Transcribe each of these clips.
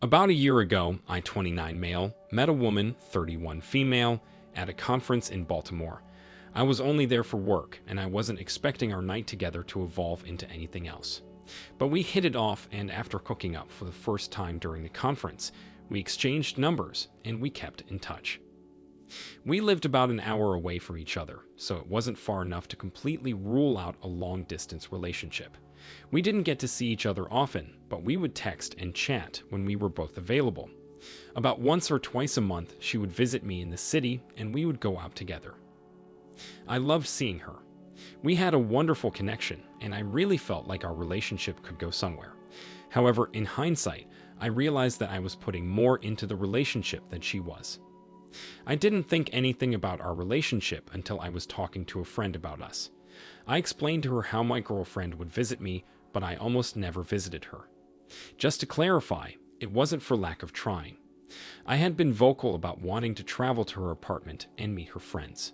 About a year ago, I, 29 male, met a woman, 31 female, at a conference in Baltimore. I was only there for work, and I wasn't expecting our night together to evolve into anything else. But we hit it off, and after hooking up for the first time during the conference, we exchanged numbers, and we kept in touch. We lived about an hour away from each other, so it wasn't far enough to completely rule out a long-distance relationship. We didn't get to see each other often, but we would text and chat when we were both available. About once or twice a month, she would visit me in the city, and we would go out together. I loved seeing her. We had a wonderful connection, and I really felt like our relationship could go somewhere. However, in hindsight, I realized that I was putting more into the relationship than she was. I didn't think anything about our relationship until I was talking to a friend about us. I explained to her how my girlfriend would visit me, but I almost never visited her. Just to clarify, it wasn't for lack of trying. I had been vocal about wanting to travel to her apartment and meet her friends.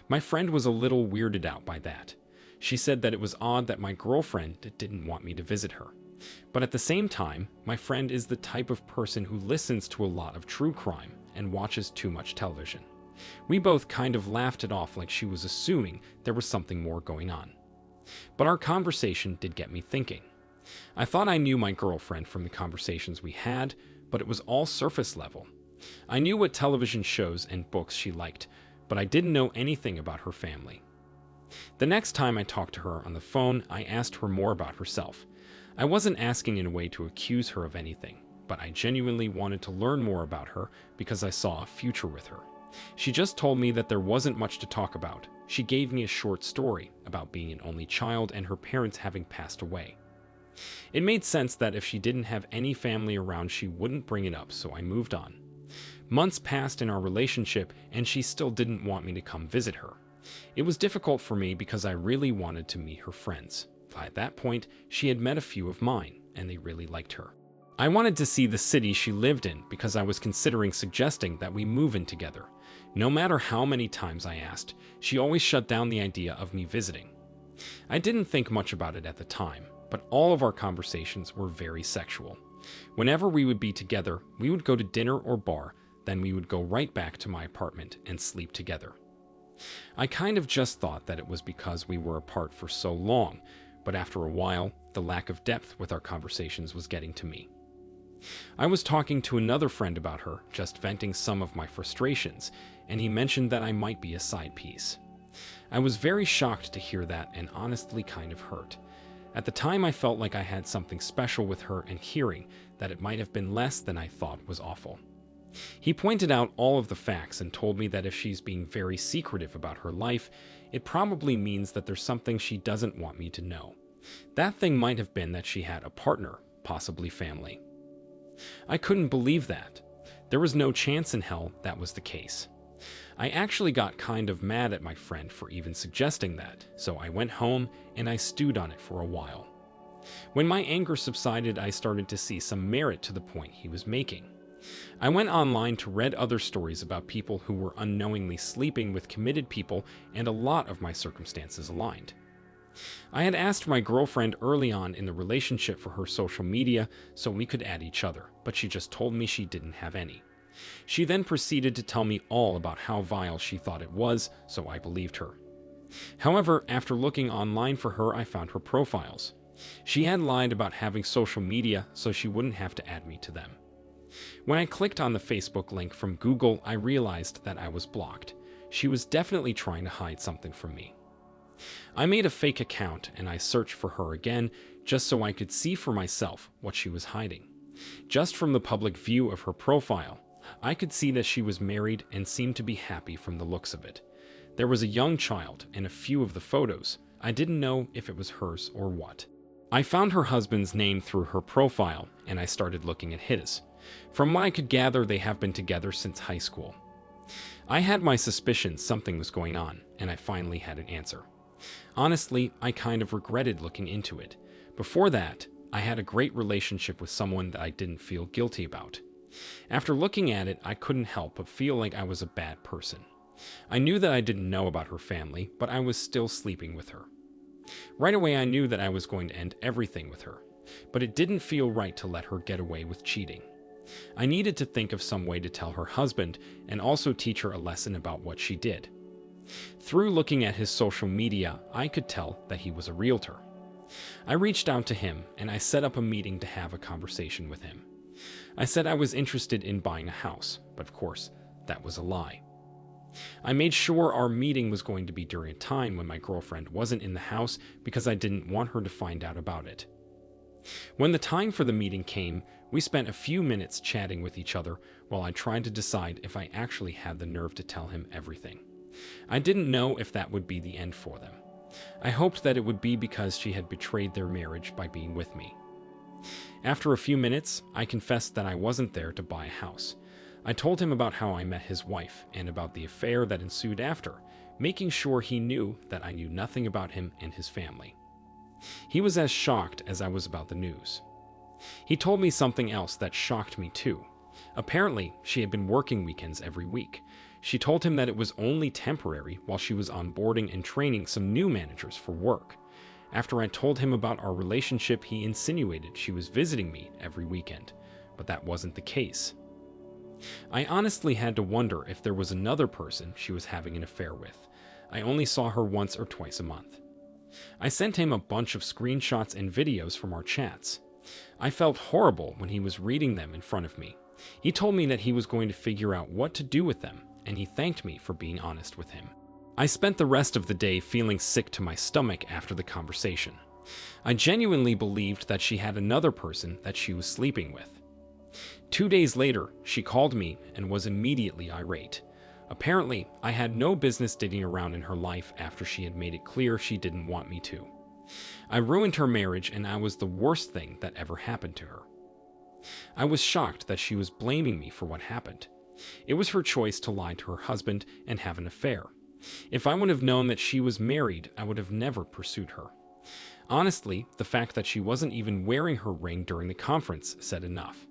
My friend was a little weirded out by that. She said that it was odd that my girlfriend didn't want me to visit her. But at the same time, my friend is the type of person who listens to a lot of true crime and watches too much television. We both kind of laughed it off like she was assuming there was something more going on. But our conversation did get me thinking. I thought I knew my girlfriend from the conversations we had, but it was all surface level. I knew what television shows and books she liked, but I didn't know anything about her family. The next time I talked to her on the phone, I asked her more about herself. I wasn't asking in a way to accuse her of anything, but I genuinely wanted to learn more about her because I saw a future with her. She just told me that there wasn't much to talk about. She gave me a short story about being an only child and her parents having passed away. It made sense that if she didn't have any family around, she wouldn't bring it up, so I moved on. Months passed in our relationship, and she still didn't want me to come visit her. It was difficult for me because I really wanted to meet her friends. At that point, she had met a few of mine, and they really liked her. I wanted to see the city she lived in because I was considering suggesting that we move in together. No matter how many times I asked, she always shut down the idea of me visiting. I didn't think much about it at the time, but all of our conversations were very sexual. Whenever we would be together, we would go to dinner or bar, then we would go right back to my apartment and sleep together. I kind of just thought that it was because we were apart for so long, but after a while, the lack of depth with our conversations was getting to me. I was talking to another friend about her, just venting some of my frustrations, and he mentioned that I might be a side piece. I was very shocked to hear that and honestly kind of hurt. At the time, I felt like I had something special with her, and hearing that it might have been less than I thought was awful. He pointed out all of the facts and told me that if she's being very secretive about her life, it probably means that there's something she doesn't want me to know. That thing might have been that she had a partner, possibly family. I couldn't believe that. There was no chance in hell that was the case. I actually got kind of mad at my friend for even suggesting that, so I went home and I stewed on it for a while. When my anger subsided, I started to see some merit to the point he was making. I went online to read other stories about people who were unknowingly sleeping with committed people, and a lot of my circumstances aligned. I had asked my girlfriend early on in the relationship for her social media so we could add each other, but she just told me she didn't have any. She then proceeded to tell me all about how vile she thought it was, so I believed her. However, after looking online for her, I found her profiles. She had lied about having social media so she wouldn't have to add me to them. When I clicked on the Facebook link from Google, I realized that I was blocked. She was definitely trying to hide something from me. I made a fake account and I searched for her again just so I could see for myself what she was hiding. Just from the public view of her profile, I could see that she was married and seemed to be happy from the looks of it. There was a young child in a few of the photos. I didn't know if it was hers or what. I found her husband's name through her profile and I started looking at his. From what I could gather, they have been together since high school. I had my suspicions something was going on, and I finally had an answer. Honestly, I kind of regretted looking into it. Before that, I had a great relationship with someone that I didn't feel guilty about. After looking at it, I couldn't help but feel like I was a bad person. I knew that I didn't know about her family, but I was still sleeping with her. Right away, I knew that I was going to end everything with her, but it didn't feel right to let her get away with cheating. I needed to think of some way to tell her husband and also teach her a lesson about what she did. Through looking at his social media, I could tell that he was a realtor. I reached out to him and I set up a meeting to have a conversation with him. I said I was interested in buying a house, but of course, that was a lie. I made sure our meeting was going to be during a time when my girlfriend wasn't in the house because I didn't want her to find out about it. When the time for the meeting came, we spent a few minutes chatting with each other while I tried to decide if I actually had the nerve to tell him everything. I didn't know if that would be the end for them. I hoped that it would be because she had betrayed their marriage by being with me. After a few minutes, I confessed that I wasn't there to buy a house. I told him about how I met his wife and about the affair that ensued after, making sure he knew that I knew nothing about him and his family. He was as shocked as I was about the news. He told me something else that shocked me too. Apparently, she had been working weekends every week. She told him that it was only temporary while she was onboarding and training some new managers for work. After I told him about our relationship, he insinuated she was visiting me every weekend, but that wasn't the case. I honestly had to wonder if there was another person she was having an affair with. I only saw her once or twice a month. I sent him a bunch of screenshots and videos from our chats. I felt horrible when he was reading them in front of me. He told me that he was going to figure out what to do with them, and he thanked me for being honest with him. I spent the rest of the day feeling sick to my stomach after the conversation. I genuinely believed that she had another person that she was sleeping with. 2 days later, she called me and was immediately irate. Apparently, I had no business digging around in her life after she had made it clear she didn't want me to. I ruined her marriage and I was the worst thing that ever happened to her. I was shocked that she was blaming me for what happened. It was her choice to lie to her husband and have an affair. If I would have known that she was married, I would have never pursued her. Honestly, the fact that she wasn't even wearing her ring during the conference said enough.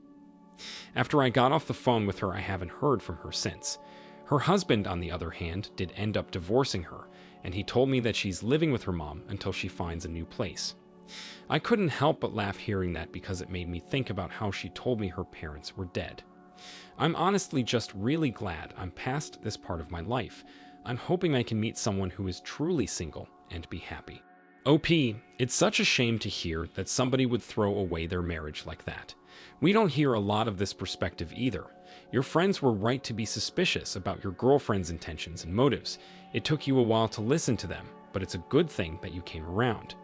After I got off the phone with her, I haven't heard from her since. Her husband, on the other hand, did end up divorcing her, and he told me that she's living with her mom until she finds a new place. I couldn't help but laugh hearing that because it made me think about how she told me her parents were dead. I'm honestly just really glad I'm past this part of my life. I'm hoping I can meet someone who is truly single and be happy. OP, it's such a shame to hear that somebody would throw away their marriage like that. We don't hear a lot of this perspective either. Your friends were right to be suspicious about your girlfriend's intentions and motives. It took you a while to listen to them, but it's a good thing that you came around.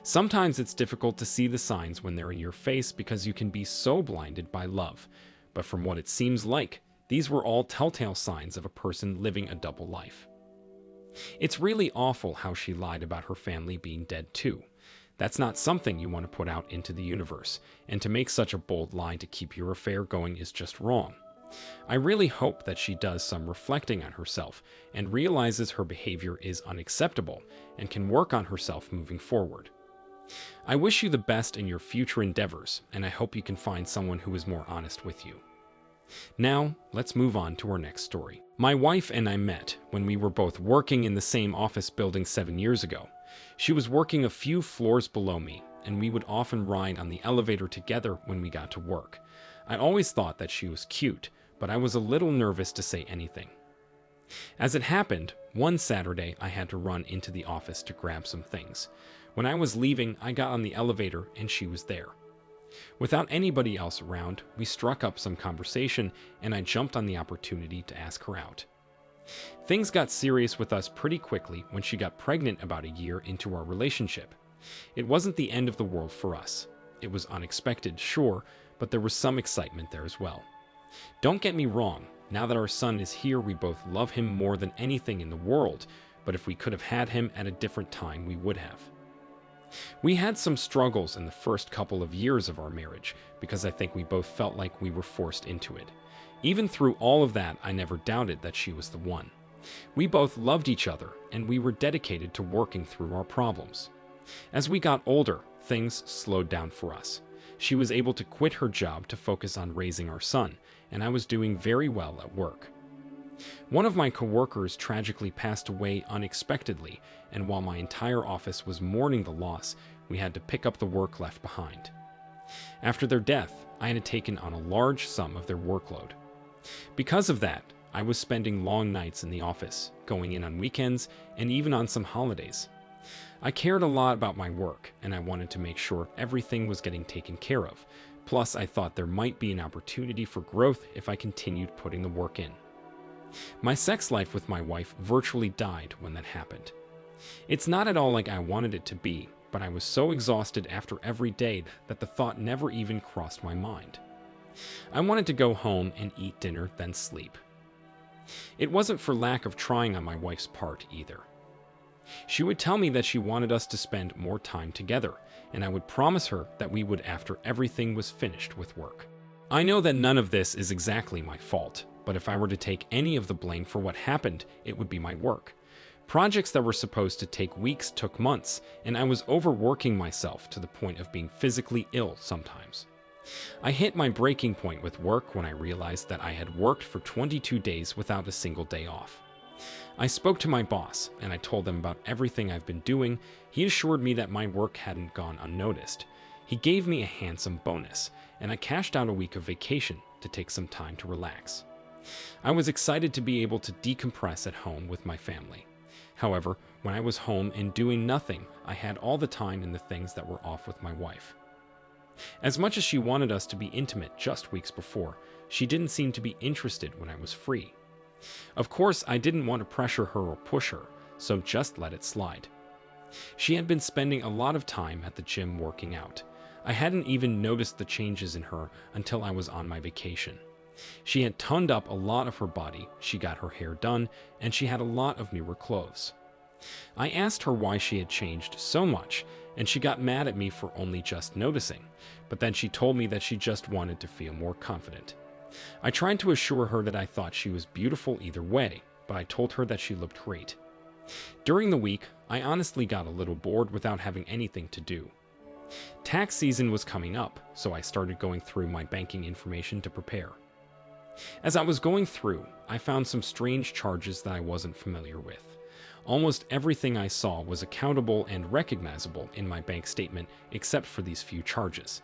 Sometimes it's difficult to see the signs when they're in your face because you can be so blinded by love. But from what it seems like, these were all telltale signs of a person living a double life. It's really awful how she lied about her family being dead too. That's not something you want to put out into the universe, and to make such a bold lie to keep your affair going is just wrong. I really hope that she does some reflecting on herself and realizes her behavior is unacceptable and can work on herself moving forward. I wish you the best in your future endeavors, and I hope you can find someone who is more honest with you. Now, let's move on to our next story. My wife and I met when we were both working in the same office building 7 years ago. She was working a few floors below me, and we would often ride on the elevator together when we got to work. I always thought that she was cute, but I was a little nervous to say anything. As it happened, one Saturday I had to run into the office to grab some things. When I was leaving, I got on the elevator and she was there. Without anybody else around, we struck up some conversation and I jumped on the opportunity to ask her out. Things got serious with us pretty quickly when she got pregnant about a year into our relationship. It wasn't the end of the world for us. It was unexpected, sure, but there was some excitement there as well. Don't get me wrong, now that our son is here, we both love him more than anything in the world, but if we could have had him at a different time, we would have. We had some struggles in the first couple of years of our marriage because I think we both felt like we were forced into it. Even through all of that, I never doubted that she was the one. We both loved each other, and we were dedicated to working through our problems. As we got older, things slowed down for us. She was able to quit her job to focus on raising our son, and I was doing very well at work. One of my coworkers tragically passed away unexpectedly, and while my entire office was mourning the loss, we had to pick up the work left behind. After their death, I had taken on a large sum of their workload. Because of that, I was spending long nights in the office, going in on weekends, and even on some holidays. I cared a lot about my work, and I wanted to make sure everything was getting taken care of. Plus, I thought there might be an opportunity for growth if I continued putting the work in. My sex life with my wife virtually died when that happened. It's not at all like I wanted it to be, but I was so exhausted after every day that the thought never even crossed my mind. I wanted to go home and eat dinner, then sleep. It wasn't for lack of trying on my wife's part either. She would tell me that she wanted us to spend more time together, and I would promise her that we would after everything was finished with work. I know that none of this is exactly my fault, but if I were to take any of the blame for what happened, it would be my work. Projects that were supposed to take weeks took months, and I was overworking myself to the point of being physically ill sometimes. I hit my breaking point with work when I realized that I had worked for 22 days without a single day off. I spoke to my boss, and I told him about everything I've been doing. He assured me that my work hadn't gone unnoticed. He gave me a handsome bonus, and I cashed out a week of vacation to take some time to relax. I was excited to be able to decompress at home with my family. However, when I was home and doing nothing, I had all the time in the things that were off with my wife. As much as she wanted us to be intimate just weeks before, she didn't seem to be interested when I was free. Of course, I didn't want to pressure her or push her, so just let it slide. She had been spending a lot of time at the gym working out. I hadn't even noticed the changes in her until I was on my vacation. She had toned up a lot of her body, she got her hair done, and she had a lot of newer clothes. I asked her why she had changed so much, and she got mad at me for only just noticing, but then she told me that she just wanted to feel more confident. I tried to assure her that I thought she was beautiful either way, but I told her that she looked great. During the week, I honestly got a little bored without having anything to do. Tax season was coming up, so I started going through my banking information to prepare. As I was going through, I found some strange charges that I wasn't familiar with. Almost everything I saw was accountable and recognizable in my bank statement except for these few charges.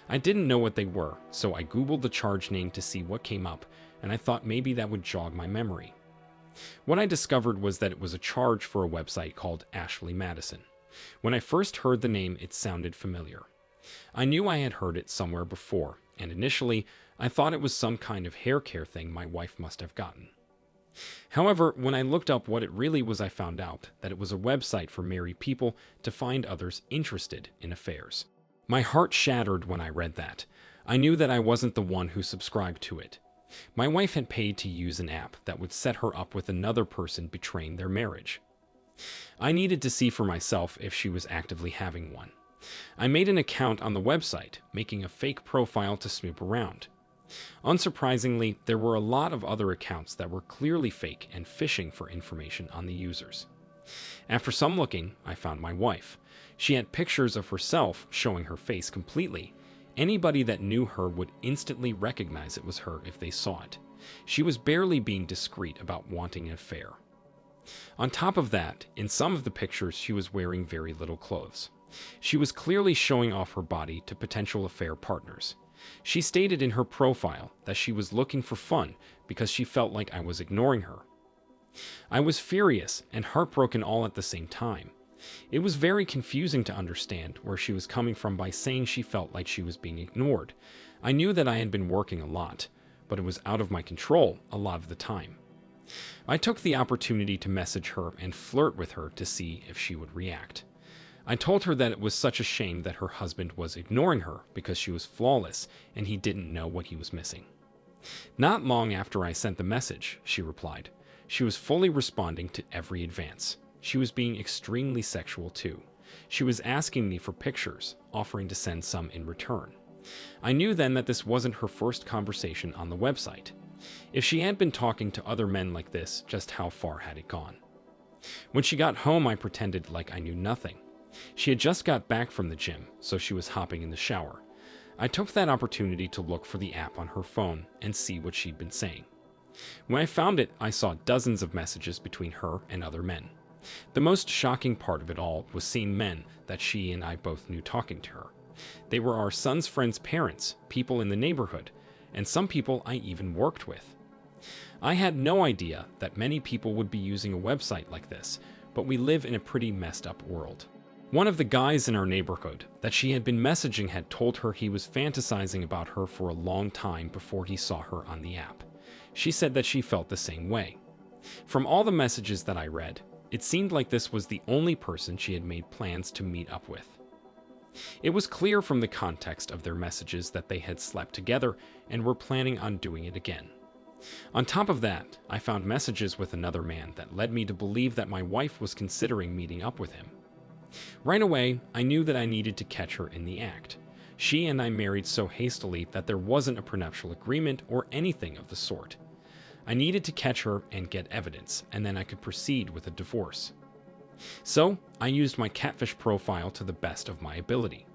I didn't know what they were, so I googled the charge name to see what came up, and I thought maybe that would jog my memory. What I discovered was that it was a charge for a website called Ashley Madison. When I first heard the name, it sounded familiar. I knew I had heard it somewhere before, and initially, I thought it was some kind of hair care thing my wife must have gotten. However, when I looked up what it really was, I found out that it was a website for married people to find others interested in affairs. My heart shattered when I read that. I knew that I wasn't the one who subscribed to it. My wife had paid to use an app that would set her up with another person betraying their marriage. I needed to see for myself if she was actively having one. I made an account on the website, making a fake profile to snoop around. Unsurprisingly, there were a lot of other accounts that were clearly fake and phishing for information on the users. After some looking, I found my wife. She had pictures of herself showing her face completely. Anybody that knew her would instantly recognize it was her if they saw it. She was barely being discreet about wanting an affair. On top of that, in some of the pictures, she was wearing very little clothes. She was clearly showing off her body to potential affair partners. She stated in her profile that she was looking for fun because she felt like I was ignoring her. I was furious and heartbroken all at the same time. It was very confusing to understand where she was coming from by saying she felt like she was being ignored. I knew that I had been working a lot, but it was out of my control a lot of the time. I took the opportunity to message her and flirt with her to see if she would react. I told her that it was such a shame that her husband was ignoring her because she was flawless and he didn't know what he was missing. Not long after I sent the message, she replied. She was fully responding to every advance. She was being extremely sexual too. She was asking me for pictures, offering to send some in return. I knew then that this wasn't her first conversation on the website. If she had been talking to other men like this, just how far had it gone? When she got home, I pretended like I knew nothing. She had just got back from the gym, so she was hopping in the shower. I took that opportunity to look for the app on her phone and see what she'd been saying. When I found it, I saw dozens of messages between her and other men. The most shocking part of it all was seeing men that she and I both knew talking to her. They were our son's friends' parents, people in the neighborhood, and some people I even worked with. I had no idea that many people would be using a website like this, but we live in a pretty messed up world. One of the guys in our neighborhood that she had been messaging had told her he was fantasizing about her for a long time before he saw her on the app. She said that she felt the same way. From all the messages that I read, it seemed like this was the only person she had made plans to meet up with. It was clear from the context of their messages that they had slept together and were planning on doing it again. On top of that, I found messages with another man that led me to believe that my wife was considering meeting up with him. Right away, I knew that I needed to catch her in the act. She and I married so hastily that there wasn't a prenuptial agreement or anything of the sort. I needed to catch her and get evidence, and then I could proceed with a divorce. So, I used my catfish profile to the best of my ability.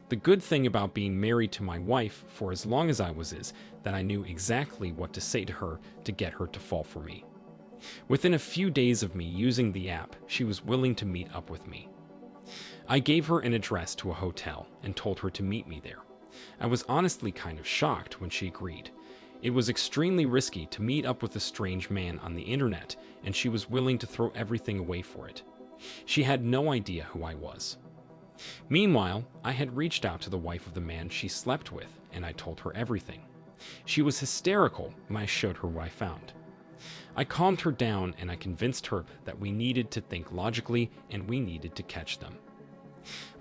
The good thing about being married to my wife for as long as I was is that I knew exactly what to say to her to get her to fall for me. Within a few days of me using the app, she was willing to meet up with me. I gave her an address to a hotel and told her to meet me there. I was honestly kind of shocked when she agreed. It was extremely risky to meet up with a strange man on the internet, and she was willing to throw everything away for it. She had no idea who I was. Meanwhile, I had reached out to the wife of the man she slept with, and I told her everything. She was hysterical when I showed her what I found. I calmed her down and I convinced her that we needed to think logically and we needed to catch them.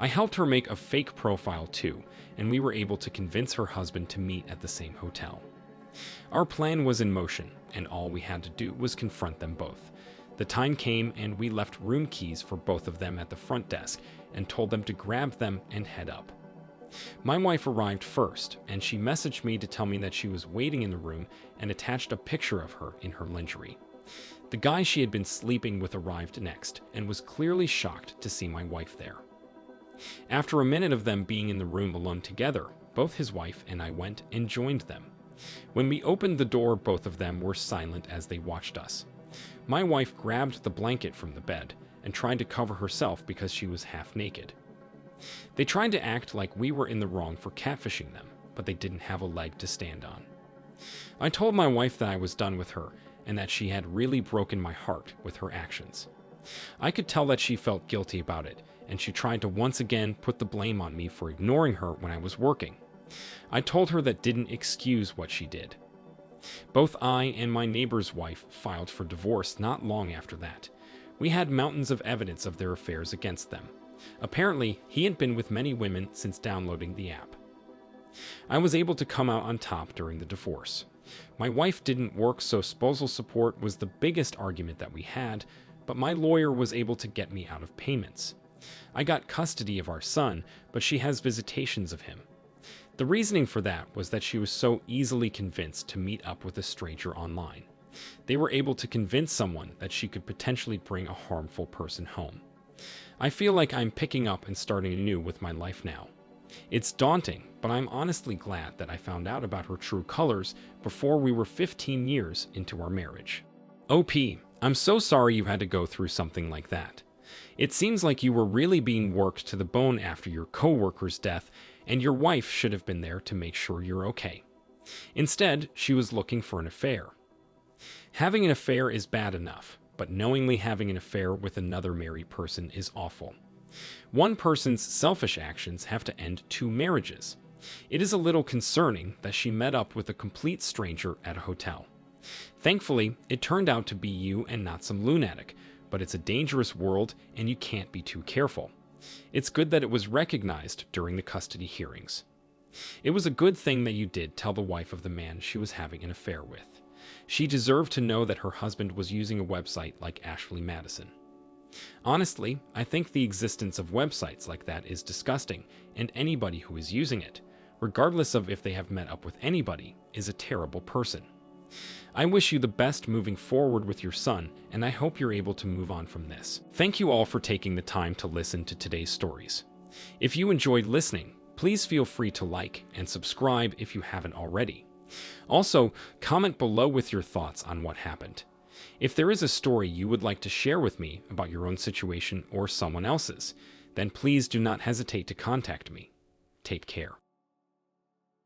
I helped her make a fake profile too, and we were able to convince her husband to meet at the same hotel. Our plan was in motion, and all we had to do was confront them both. The time came and we left room keys for both of them at the front desk and told them to grab them and head up. My wife arrived first, and she messaged me to tell me that she was waiting in the room and attached a picture of her in her lingerie. The guy she had been sleeping with arrived next and was clearly shocked to see my wife there. After a minute of them being in the room alone together, both his wife and I went and joined them. When we opened the door, both of them were silent as they watched us. My wife grabbed the blanket from the bed and tried to cover herself because she was half naked. They tried to act like we were in the wrong for catfishing them, but they didn't have a leg to stand on. I told my wife that I was done with her and that she had really broken my heart with her actions. I could tell that she felt guilty about it, and she tried to once again put the blame on me for ignoring her when I was working. I told her that didn't excuse what she did. Both I and my neighbor's wife filed for divorce not long after that. We had mountains of evidence of their affairs against them. Apparently, he had been with many women since downloading the app. I was able to come out on top during the divorce. My wife didn't work, so spousal support was the biggest argument that we had, but my lawyer was able to get me out of payments. I got custody of our son, but she has visitations of him. The reasoning for that was that she was so easily convinced to meet up with a stranger online. They were able to convince someone that she could potentially bring a harmful person home. I feel like I'm picking up and starting anew with my life now. It's daunting, but I'm honestly glad that I found out about her true colors before we were 15 years into our marriage. OP, I'm so sorry you had to go through something like that. It seems like you were really being worked to the bone after your coworker's death, and your wife should have been there to make sure you're okay. Instead, she was looking for an affair. Having an affair is bad enough, but knowingly having an affair with another married person is awful. One person's selfish actions have to end 2 marriages. It is a little concerning that she met up with a complete stranger at a hotel. Thankfully, it turned out to be you and not some lunatic, but it's a dangerous world and you can't be too careful. It's good that it was recognized during the custody hearings. It was a good thing that you did tell the wife of the man she was having an affair with. She deserved to know that her husband was using a website like Ashley Madison. Honestly, I think the existence of websites like that is disgusting, and anybody who is using it, regardless of if they have met up with anybody, is a terrible person. I wish you the best moving forward with your son, and I hope you're able to move on from this. Thank you all for taking the time to listen to today's stories. If you enjoyed listening, please feel free to like and subscribe if you haven't already. Also, comment below with your thoughts on what happened. If there is a story you would like to share with me about your own situation or someone else's, then please do not hesitate to contact me. Take care.